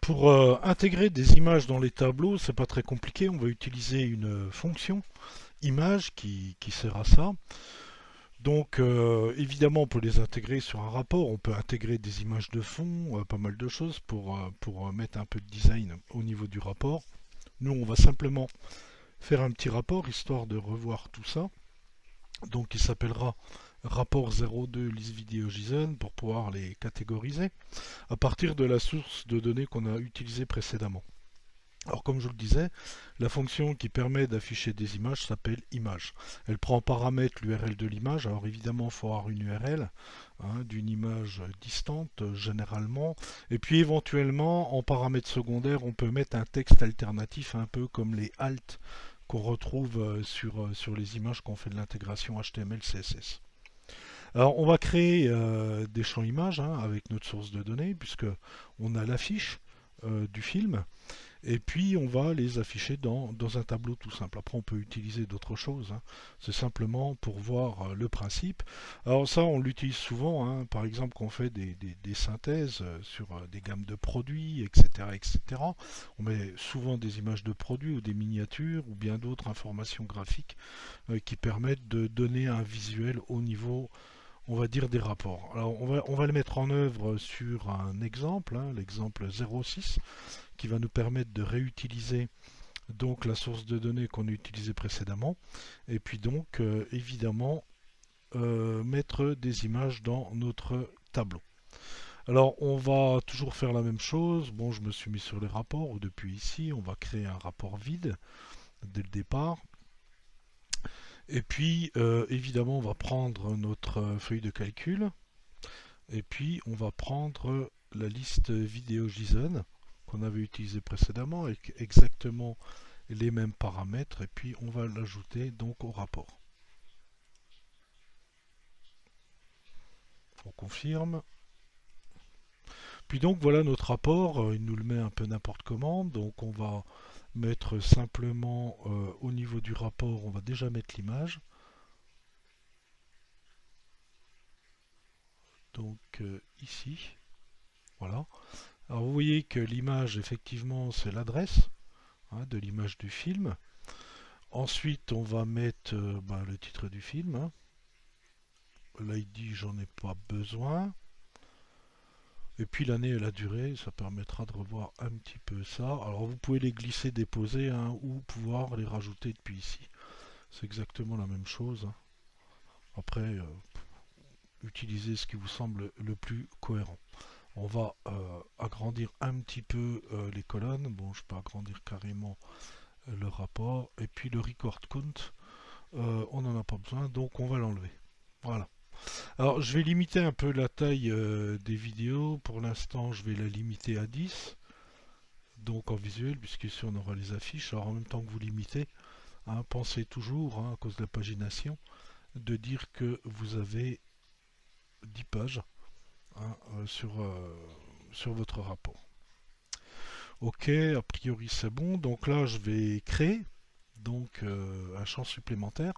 Pour intégrer des images dans les tableaux, c'est pas très compliqué. On va utiliser une fonction image qui sert à ça. Donc évidemment, on peut les intégrer sur un rapport. On peut intégrer des images de fond, pas mal de choses pour mettre un peu de design au niveau du rapport. Nous, on va simplement faire un petit rapport histoire de revoir tout ça. Donc il s'appellera rapport 02 list vidéo JSON pour pouvoir les catégoriser à partir de la source de données qu'on a utilisée précédemment. Alors comme je le disais, la fonction qui permet d'afficher des images s'appelle image. Elle prend en paramètre l'URL de l'image. Alors évidemment, il faut avoir une URL d'une image distante généralement. Et puis éventuellement, en paramètre secondaire, on peut mettre un texte alternatif, un peu comme les alt qu'on retrouve sur les images qu'on fait de l'intégration HTML, CSS. Alors on va créer des champs images avec notre source de données, puisque on a l'affiche du film. Et puis on va les afficher dans un tableau tout simple. Après on peut utiliser d'autres choses. C'est simplement pour voir le principe. Alors ça on l'utilise souvent. Par exemple quand on fait des synthèses sur des gammes de produits, etc., etc. On met souvent des images de produits ou des miniatures ou bien d'autres informations graphiques qui permettent de donner un visuel au niveau, on va dire, des rapports. Alors on va le mettre en œuvre sur un exemple, l'exemple 06, qui va nous permettre de réutiliser donc la source de données qu'on a utilisée précédemment, et puis donc évidemment mettre des images dans notre tableau. Alors on va toujours faire la même chose. Bon, je me suis mis sur les rapports. Depuis ici, on va créer un rapport vide dès le départ. Et puis évidemment, on va prendre notre feuille de calcul. Et puis on va prendre la liste vidéo JSON qu'on avait utilisé précédemment avec exactement les mêmes paramètres, et puis on va l'ajouter donc au rapport. On confirme. Puis donc voilà notre rapport, il nous le met un peu n'importe comment, donc on va mettre simplement au niveau du rapport, on va déjà mettre l'image. Donc ici, voilà. Alors vous voyez que l'image effectivement c'est l'adresse de l'image du film. Ensuite, on va mettre le titre du film. L'ID, j'en ai pas besoin. Et puis l'année et la durée, ça permettra de revoir un petit peu ça. Alors vous pouvez les glisser, déposer ou pouvoir les rajouter depuis ici. C'est exactement la même chose. Après, utilisez ce qui vous semble le plus cohérent. On va agrandir un petit peu les colonnes. Bon, je peux agrandir carrément le rapport. Et puis le record count, on n'en a pas besoin, donc on va l'enlever. Voilà. Alors je vais limiter un peu la taille des vidéos. Pour l'instant, je vais la limiter à 10. Donc en visuel, puisqu'ici on aura les affiches. Alors en même temps que vous limitez, pensez toujours, à cause de la pagination, de dire que vous avez 10 pages sur votre rapport. Ok, a priori c'est bon. Donc là, je vais créer donc un champ supplémentaire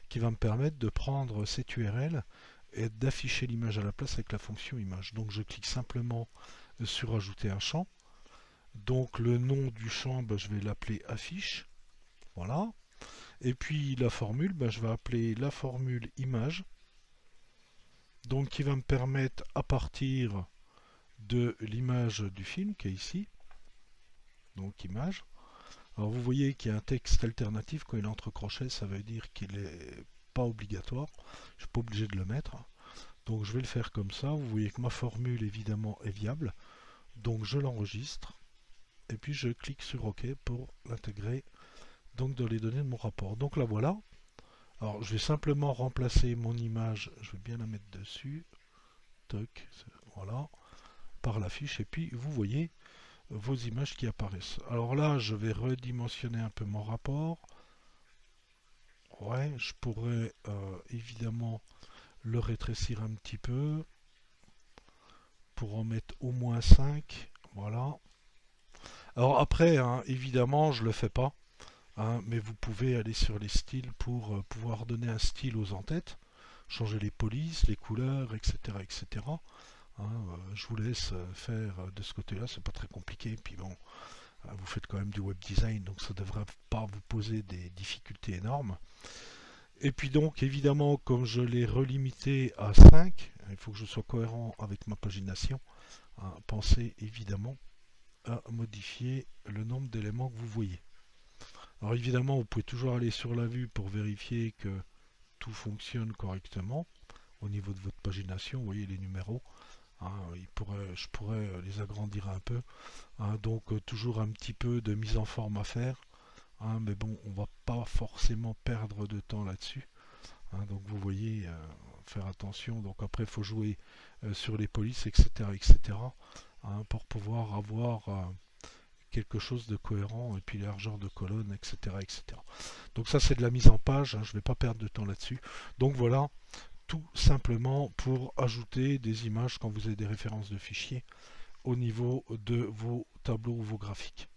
qui va me permettre de prendre cette URL et d'afficher l'image à la place avec la fonction image. Donc je clique simplement sur ajouter un champ. Donc le nom du champ, je vais l'appeler affiche. Voilà. Et puis la formule, je vais appeler la formule image. Donc qui va me permettre à partir de l'image du film qui est ici. Donc image. Alors vous voyez qu'il y a un texte alternatif quand il est entre crochets, ça veut dire qu'il n'est pas obligatoire. Je ne suis pas obligé de le mettre. Donc je vais le faire comme ça. Vous voyez que ma formule évidemment est viable. Donc je l'enregistre. Et puis je clique sur OK pour l'intégrer donc dans les données de mon rapport. Donc là voilà. Alors je vais simplement remplacer mon image. Je vais bien la mettre dessus. Toc, voilà. Par l'affiche. Et puis vous voyez vos images qui apparaissent. Alors là je vais redimensionner un peu mon rapport. Ouais, je pourrais évidemment le rétrécir un petit peu pour en mettre au moins 5. Voilà. Alors après, évidemment, je ne le fais pas, mais vous pouvez aller sur les styles pour pouvoir donner un style aux entêtes, changer les polices, les couleurs, etc. etc. Je vous laisse faire de ce côté-là, c'est pas très compliqué. Puis bon, vous faites quand même du web design, donc ça devrait pas vous poser des difficultés énormes. Et puis donc, évidemment, comme je l'ai relimité à 5, il faut que je sois cohérent avec ma pagination. Pensez évidemment à modifier le nombre d'éléments que vous voyez. Alors évidemment, vous pouvez toujours aller sur la vue pour vérifier que tout fonctionne correctement au niveau de votre pagination. Vous voyez les numéros. Je pourrais les agrandir un peu. Donc toujours un petit peu de mise en forme à faire. Mais bon, on va pas forcément perdre de temps là-dessus. Donc vous voyez, faire attention. Donc après, il faut jouer sur les polices, etc., etc., pour pouvoir avoir quelque chose de cohérent et puis largeur de colonne, etc., etc. Donc ça, c'est de la mise en page. Je ne vais pas perdre de temps là-dessus. Donc voilà, tout simplement pour ajouter des images quand vous avez des références de fichiers au niveau de vos tableaux ou vos graphiques.